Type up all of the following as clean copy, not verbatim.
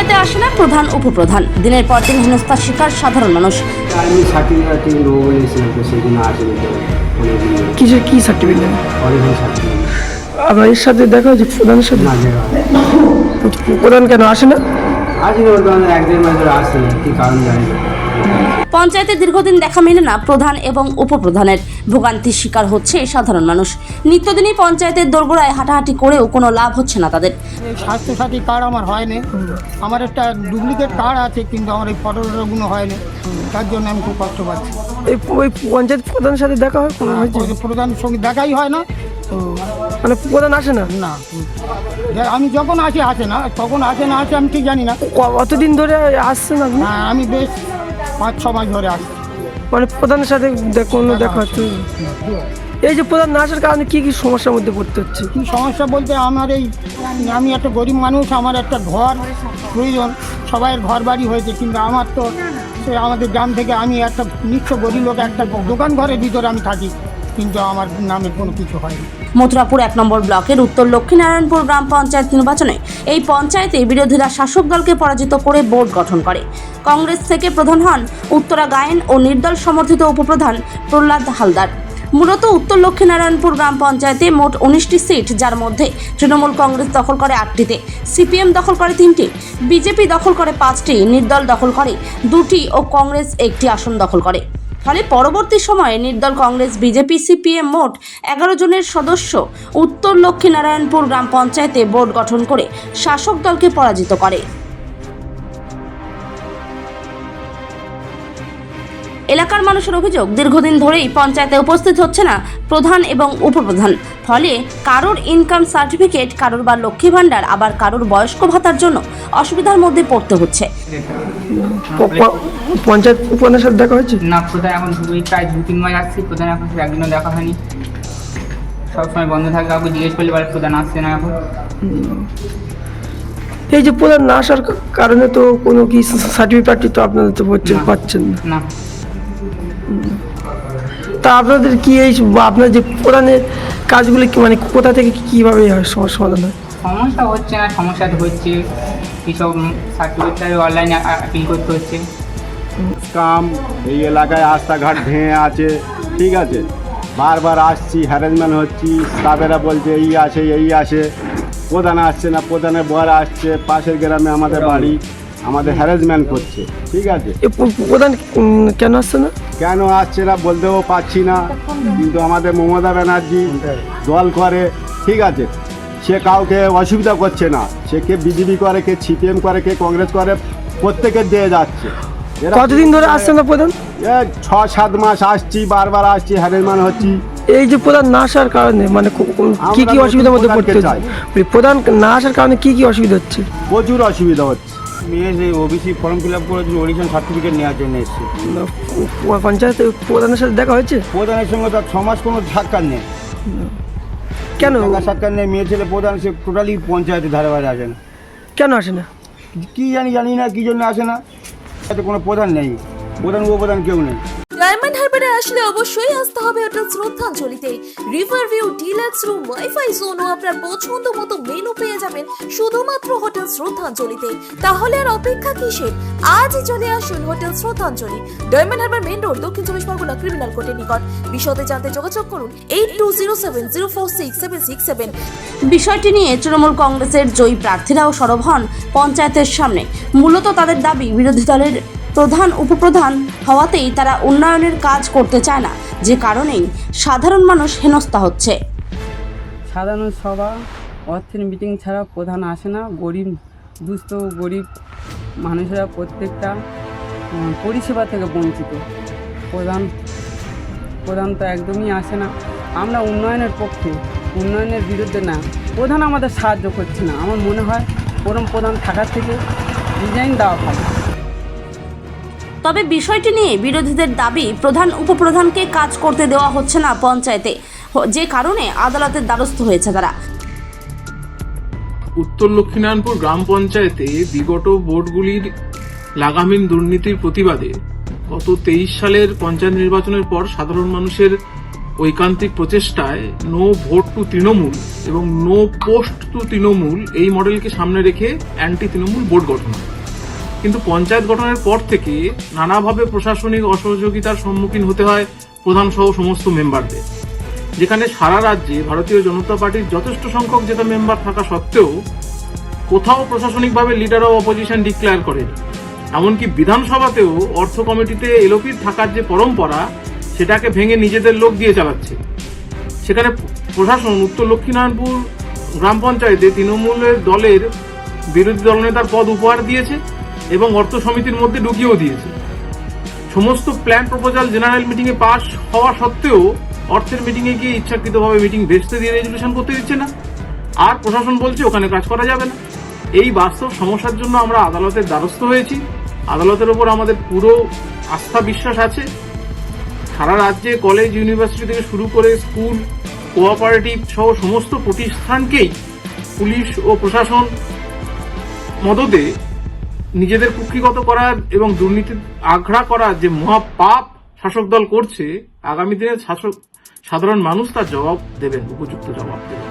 পঞ্চায়েতে আসে না প্রধান উপপ্রধান, দিনের পর দিন হেনস্থার শিকার সাধারণ মানুষ। আমি সার্টিফিকেট দেবো বলেছিলাম, তো সেই জন্য আসেনি। কিসের কি সার্টিফিকেট? Original certificate. আপনার এর সাথে দেখা হয়েছে প্রধানের সাথে? না, দেখা হয়। প্রধান কেন আসে না? আসেনি, ওর কারণে 1-1.5 মাস ধরে আসেনি, কি কারণ জানি না। পঞ্চায়েতে দীর্ঘদিন দেখা মেলে না প্রধান এবং উপপ্রধানের, ভোগান্তির শিকার হচ্ছে সাধারণ মানুষ। নিত্যদিনই পঞ্চায়েতের দোরগোড়ায় হাঁটাহাঁটি করেও কোনো লাভ হচ্ছে না তাদের। এই স্বাস্থ্যসাথী কার্ড আমার হয়নি, আমার একটা ডুপ্লিকেট কার্ড আছে, কিন্তু আমার এই ফটোগুলো হয়নি, তার জন্য আমি খুব কষ্ট পাচ্ছি। এই ওই পঞ্চায়েত প্রধানের সাথে দেখা হয় কোনো হয়েছে? প্রধানের সঙ্গে দেখাই হয় না। মানে প্রধান আসে না? না, আমি যখন আসে না, তখন আসে আমি ঠিক জানি না। কতদিন ধরে আসছেন আপনি? হ্যাঁ, আমি বেশ 5-6 মাস ধরে আসছি। মানে প্রধানের সাথে কোনো দেখা হচ্ছে? এই যে প্রধান না আসার কারণে কি কি সমস্যার মধ্যে পড়তে হচ্ছে? কী সমস্যা বলতে, আমি একটা গরিব মানুষ, আমার একটা ঘর প্রয়োজন, সবাইয়ের ঘর বাড়ি হয়েছে, কিন্তু আমার তো সে আমাদের গ্রাম থেকে আমি একটা নিত্য গরিব লোক, একটা দোকান ঘরের ভিতরে আমি থাকি, কিন্তু আমার নামে কোনো কিছু হয়নি। মথুরাপুর 1 নম্বর ব্লকের উত্তর লক্ষ্মীনারায়ণপুর গ্রাম পঞ্চায়েত নির্বাচনে এই পঞ্চায়েতে বিরোধীরা শাসক দলকে পরাজিত করে বোর্ড গঠন করে। কংগ্রেস থেকে প্রধান হন উত্তরা গায়েন ও নির্দল সমর্থিত উপপ্রধান প্রহ্লাদ হালদার। মূলত উত্তর লক্ষ্মীনারায়ণপুর গ্রাম পঞ্চায়েতে মোট 19টি সিট, যার মধ্যে তৃণমূল কংগ্রেস দখল করে 8টিতে, সিপিএম দখল করে 3টি, বিজেপি দখল করে 5টি, নির্দল দখল করে 2টি ও কংগ্রেস 1টি আসন দখল করে। ফলে পরবর্তী সময়ে নির্দল, কংগ্রেস, বিজেপি, সিপিএম মোট 11 জনের সদস্য উত্তর লক্ষ্মীনারায়ণপুর গ্রাম পঞ্চায়েতে বোর্ড গঠন করে শাসক দলকে পরাজিত করে। এলাকার মানুষের অভিযোগ, দীর্ঘদিন ধরেই পঞ্চায়েতে উপস্থিত হচ্ছে না প্রধান এবং উপপ্রধান। ফলে কারোর ইনকাম সার্টিফিকেট, কারোর বা লক্ষ্মী ভাণ্ডার, আবার কারোর বয়স্ক ভাতার জন্য অসুবিধার মধ্যে পড়তে হচ্ছে। পঞ্চায়েত প্রধানের সাথে দেখা হয়েছে? না, প্রধান এখন প্রায় 2-3 মাস আসছি, প্রধান এখন একদিনও দেখা হয়নি। সবসময় বন্ধ থাকে, কাউকে জিজ্ঞেস করলে বলে প্রধান আসছে না এখন। এই যে প্রধান না আসার কারণে তো কোনো কি সার্টিফিকেট তো আপনাদের তো পাচ্ছেন না। তা আপনাদের কি এই আপনার যে প্রধানের কাজগুলি মানে কোথা থেকে কীভাবে সমাধান হয়? সমস্যা হচ্ছে না, সমস্যা তো হচ্ছে, এইসব সার্টিফিকেট অনলাইনে অ্যাপিল করতে হচ্ছে। কাম এই এলাকায় রাস্তাঘাট ভেঙে আছে, ঠিক আছে, বারবার আসছি, হ্যারাসমেন্ট হচ্ছি, স্টাফেরা বলছে এই আসে, প্রধান আসছে না, প্রধানের বর আসছে, পাশের গ্রামে আমাদের বাড়ি, আমাদের হ্যারাসমেন্ট করছে, ঠিক আছে। প্রধান কেন আসছে না? কেন আসছে না বলতেও পারছি না, কিন্তু আমাদের মমতা ব্যানার্জি দল করে, ঠিক আছে, সে কাউকে অসুবিধা করছে না, সে কে বিজেপি করে, কে সিপিএম করে, কে কংগ্রেস করে, প্রত্যেকের দিয়ে যাচ্ছে। কতদিন ধরে আসছে না প্রধান? 6-7 মাস আসছি, বারবার আসছি, হ্যারাসমেন্ট হচ্ছি। এই যে প্রধান না আসার কারণে মানে কি কি অসুবিধার মধ্যে পড়তে হচ্ছে? প্রধান না আসার কারণে কি কি অসুবিধা হচ্ছে? প্রচুর অসুবিধা হচ্ছে। মেয়ে সেই ওবিসি ফর্ম ফিল আপ করেছিল, অরিজিনাল সার্টিফিকেট নেওয়ার জন্য এসেছি। পঞ্চায়েতে প্রধানের সাথে দেখা হয়েছে? প্রধানের সঙ্গে তার 6 মাস কোনো সাক্ষাৎ নেই। কেন সাক্ষাৎ নেই, মেয়ে ছেলে প্রধান সে টোটালি পঞ্চায়েতের ধারে বারে আসে না। কেন আসে না? কি জানি না কি জন্য আসে না। এতে কোনো প্রধান নেই, প্রধান উপপ্রধান কেউ নেই। ডায়মন্ড হারবারে আসলে অবশ্যই আসতে হবে হোটেল শ্রদ্ধাঞ্জলিতে। River view, deluxe room, wifi zone ও আপনার পছন্দ মতো মেনু পেয়ে যাবেন শুধুমাত্র হোটেল শ্রদ্ধাঞ্জলিতে। তাহলে আর অপেক্ষা কিসের? আজই চলে আসুন হোটেল শ্রদ্ধাঞ্জলি, ডায়মন্ড হারবার মেইন রোড, দক্ষিণ 24 পরগনা, ক্রিমিনাল কোর্টের নিকট। বিশদে জানতে যোগাযোগ করুন 8207046767। বিষয়টি নিয়ে তৃণমূল কংগ্রেসের জয়ী প্রার্থীরাও সরব হন পঞ্চায়েতের সামনে। মূলত তাদের দাবি, বিরোধী দলের প্রধান উপপ্রধান হওয়াতেই তারা উন্নয়নের কাজ করতে চায় না, যে কারণেই সাধারণ মানুষ হেনস্থা হচ্ছে। সাধারণ সভা, অর্থের মিটিং ছাড়া প্রধান আসে না। দুস্থ গরিব মানুষেরা প্রত্যেকটা পরিষেবা থেকে বঞ্চিত। প্রধান তো একদমই আসে না। আমরা উন্নয়নের পক্ষে, উন্নয়নের বিরুদ্ধে না। প্রধান আমাদের সাহায্য করছে না। আমার মনে হয় প্রধান থাকার থেকে রিজাইন দেওয়া ভালো। তবে বিষয়টি নিয়ে বিরোধীদের দাবি, প্রধান উপপ্রধানকে কাজ করতে দেওয়া হচ্ছে না পঞ্চায়েতে, যে কারণে আদালতের দ্বারস্থ হয়েছে তারা। উত্তর লক্ষ্মীনারায়ণপুর গ্রাম পঞ্চায়েতে বিগত বোর্ডগুলির লাগামহীন দুর্নীতির প্রতিবাদে গত 23 সালের পঞ্চায়েত নির্বাচনের পর সাধারণ মানুষের ঐকান্তিক প্রচেষ্টায় নো ভোট টু তৃণমূল এবং নো পোস্ট টু তৃণমূল এই মডেলকে সামনে রেখে অ্যান্টি তৃণমূল বোর্ড গঠন হয়। কিন্তু পঞ্চায়েত গঠনের পর থেকে নানাভাবে প্রশাসনিক অসহযোগিতার সম্মুখীন হতে হয় প্রধান সহ সমস্ত মেম্বারদের, যেখানে সারা রাজ্যে ভারতীয় জনতা পার্টির যথেষ্ট সংখ্যক জেতা মেম্বার থাকা সত্ত্বেও কোথাও প্রশাসনিকভাবে লিডার অফ অপোজিশন ডিক্লেয়ার করেনি। এমনকি বিধানসভাতেও অর্থ কমিটিতে এলোপির থাকার যে পরম্পরা, সেটাকে ভেঙে নিজেদের লোক দিয়ে চালাচ্ছে। সেখানে প্রশাসন উত্তর লক্ষ্মীনারায়ণপুর গ্রাম পঞ্চায়েতে তৃণমূলের দলের বিরোধী দলনেতার পদ উপহার দিয়েছে এবং অর্থ সমিতির মধ্যে ঢুকিয়েও দিয়েছে। সমস্ত প্ল্যান প্রপোজাল জেনারেল মিটিংয়ে পাস হওয়া সত্ত্বেও অর্থের মিটিংয়ে গিয়ে ইচ্ছাকৃতভাবে মিটিং ভেস্তে দিয়ে রেজলিউশন করতে দিচ্ছে না, আর প্রশাসন বলছে ওখানে কাজ করা যাবে না। এই বাস্তব সমস্যার জন্য আমরা আদালতের দ্বারস্থ হয়েছি। আদালতের ওপর আমাদের পুরো আস্থা বিশ্বাস আছে। সারা রাজ্যে কলেজ, ইউনিভার্সিটি থেকে শুরু করে স্কুল, কোঅপারেটিভ সহ সমস্ত প্রতিষ্ঠানকেই পুলিশ ও প্রশাসন মদদে নিজেদের কুক্ষিগত করার এবং দুর্নীতি আগ্রা করার যে মহাপাপ শাসক দল করছে, আগামী দিনে সাধারণ মানুষ তার জবাব দেবেন, উপযুক্ত জবাব দেবেন।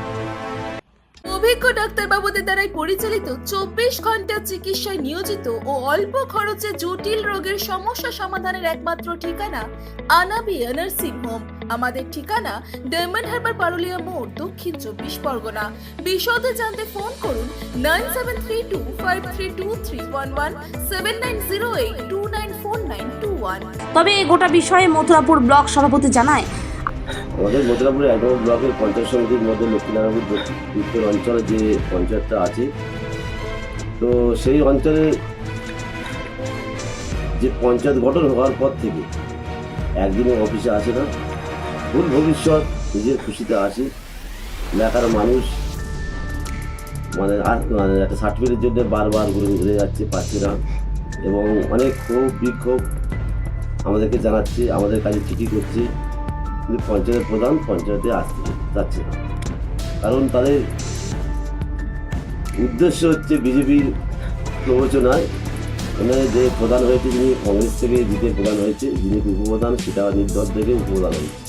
অভিজ্ঞ ডাক্তারবাবুদের দ্বারাই পরিচালিত 24 ঘন্টা চিকিৎসায় নিয়োজিত ও অল্প খরচে জটিল রোগের সমস্যা সমাধানের একমাত্র ঠিকানা আনাবিয়া নার্সিং হোম। আমাদের ঠিকানা ডায়মন্ড হারবার, পারুলিয়া মোড়, দক্ষিণ 24 পরগনা। বিশদে জানতে ফোন করুন 9732532311 7908294921। তবে এই গোটা বিষয়ে মথুরাপুর ব্লক সভাপতি জানায়, আমাদের মথুরাপুর ১১ ব্লকের পঞ্চায়েত সমিতির মধ্যে লক্ষ্মীনারায়ণপুর উত্তর অঞ্চলে যে পঞ্চায়েতটা আছে, তো সেই অঞ্চলে যে পঞ্চায়েত গঠন হওয়ার পর থেকে একদিনও অফিসে আসে না। ভুল ভবিষ্যৎ নিজের খুশিতে আসে। এলাকার মানুষ মানে একটা সার্টিফিকেটের জন্য বারবার ঘুরে যাচ্ছে, পাচ্ছে না, এবং অনেক ক্ষোভ বিক্ষোভ আমাদেরকে জানাচ্ছে, আমাদের কাজে চিঠি করছে, কিন্তু পঞ্চায়েতের প্রধান পঞ্চায়েতে আসতে যাচ্ছে না। কারণ তাদের উদ্দেশ্য হচ্ছে বিজেপির প্রবচনায়, মানে যে প্রধান হয়েছে, যিনি কংগ্রেস থেকে জিতে প্রধান হয়েছে, যিনি উপপ্রধান সেটা নির্দল থেকে উপপ্রধান হয়েছে,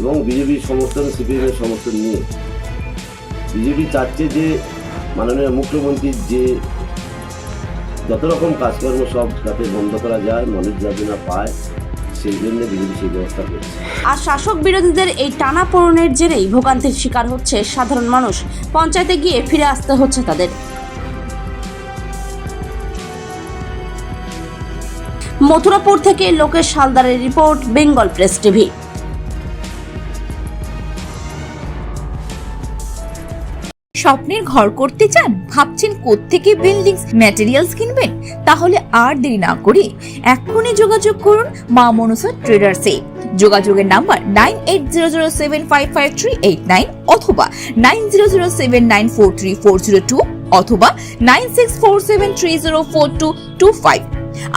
এবং বিজেপির সমর্থন, সিপিএমের সমর্থন নিয়ে বিজেপি চাচ্ছে যে মাননীয় মুখ্যমন্ত্রীর যে যত রকম কাজকর্ম সব যাতে বন্ধ করা যায়, মানুষ যাতে না পায়, সেই জন্য বিজেপি সেই ব্যবস্থা করছে। আর শাসক বিরোধীদের এই টানাপোড়েনের জেরেই ভোগান্তির শিকার হচ্ছে সাধারণ মানুষ। পঞ্চায়েতে গিয়ে ফিরে আসতে হচ্ছে তাদের। মথুরাপুর থেকে লোকেশ হালদারের রিপোর্ট, বেঙ্গল প্রেস টিভি। স্বপ্নের ঘর করতে চান? ভাবছেন কোত্থেকে বিল্ডিং ম্যাটেরিয়ালস কিনবেন? তাহলে আর দেরি না করে এক্ষুনি যোগাযোগ করুন মা মনসা ট্রেডার্সে। যোগাযোগের নাম্বার 9800755389 অথবা 9007943402 অথবা 9647304225।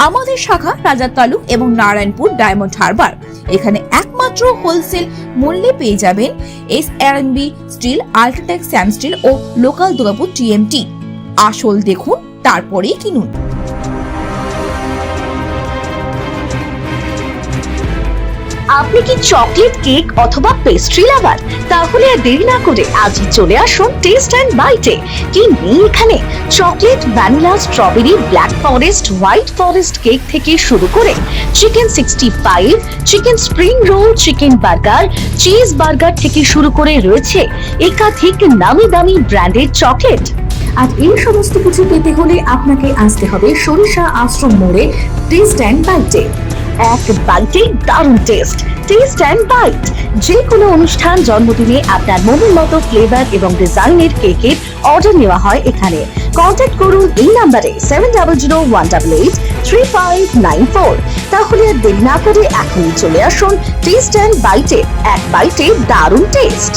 আমাদের শাখা রাজা তালুক এবং নারায়ণপুর ডায়মন্ড হারবার। এখানে একমাত্র হোলসেল মূল্যে পেয়ে যাবেন SRMB steel, UltraTech Sam steel ও লোকাল দুর্গাপুর TMT। আসল দেখুন, তারপরেই কিনুন। আপনি কি চকলেট, কেক অথবা পেস্ট্রি লাভার? তাহলে আর দেরি না করে আজই চলে আসুন টেস্ট অ্যান্ড বাইটে। কি নেই এখানে? Chocolate, vanilla, strawberry, black forest, white forest cake থেকে শুরু করে chicken 65, chicken spring roll, chicken burger, cheese burger থেকে শুরু করে রয়েছে একাধিক নামি দামি ব্র্যান্ডের চকলেট। আর এই সমস্ত কিছু পেতে হলে আপনাকে আসতে হবে সরিষা আশ্রম মোড়ে টেস্ট অ্যান্ড বাইটে। এক বাইটে দারুণ টেস্ট। টেস্ট অ্যান্ড বাইট যে কোনো অনুষ্ঠান, জন্মদিনে আপনার মনের মতো ফ্লেভার এবং ডিজাইনের কেকের অর্ডার নেওয়া হয় এখানে। কন্ট্যাক্ট করুন এই নাম্বারে 7001883594। তাহলে আর দেরি না করে এখনই চলে আসুন টেস্ট অ্যান্ড বাইটে। এক বাইটে দারুণ টেস্ট।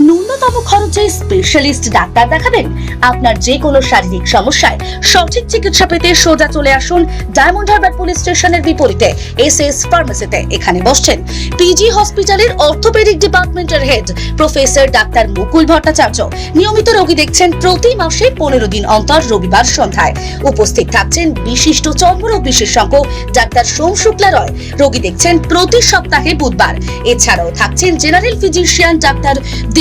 ন্যূনতম খরচে স্পেশালিস্ট ডাক্তার দেখাবেন? আপনার যে কোনো শারীরিক সমস্যায় সঠিক চিকিৎসা পেতে সোজা চলে আসুন ডায়মন্ড হারবার পুলিশ স্টেশনের বিপরীতে SS ফার্মেসিতে। এখানে বসছেন PG হসপিটালের অর্থোপেডিক ডিপার্টমেন্টের হেড প্রফেসর ডাক্তার মুকুল ভট্টাচার্য। নিয়মিত রোগী দেখছেন প্রতি মাসে 15 দিন অন্তর রবিবার সন্ধ্যায়। উপস্থিত থাকছেন বিশিষ্ট চর্মরোগ বিশেষজ্ঞ ডাক্তার সোম শুক্লা রয়। রোগী দেখছেন প্রতি সপ্তাহে বুধবার। এছাড়াও থাকছেন general physician doctor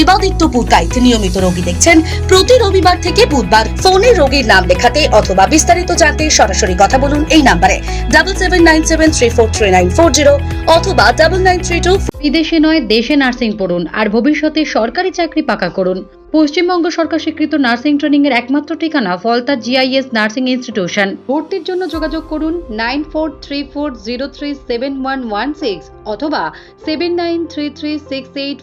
Debaditya Purkait নিয়মিত রোগী দেখছেন প্রতি রবিবার থেকে বুধবার। ফোনে রোগীর নাম লেখাতে অথবা বিস্তারিত জানতে সরাসরি কথা বলুন এই নম্বরে 7797343940 অথবা 9932। বিদেশে নয় দেশে নার্সিং পড়ুন আর ভবিষ্যতে সরকারি চাকরি পাকা করুন। পশ্চিমবঙ্গ সরকার স্বীকৃত নার্সিং ট্রেনিং এর একমাত্র ঠিকানা ফলতা GIS নার্সিং ইনস্টিটিউশন। ভর্তির জন্য যোগাযোগ করুন 9434037116 অথবা 7933684116।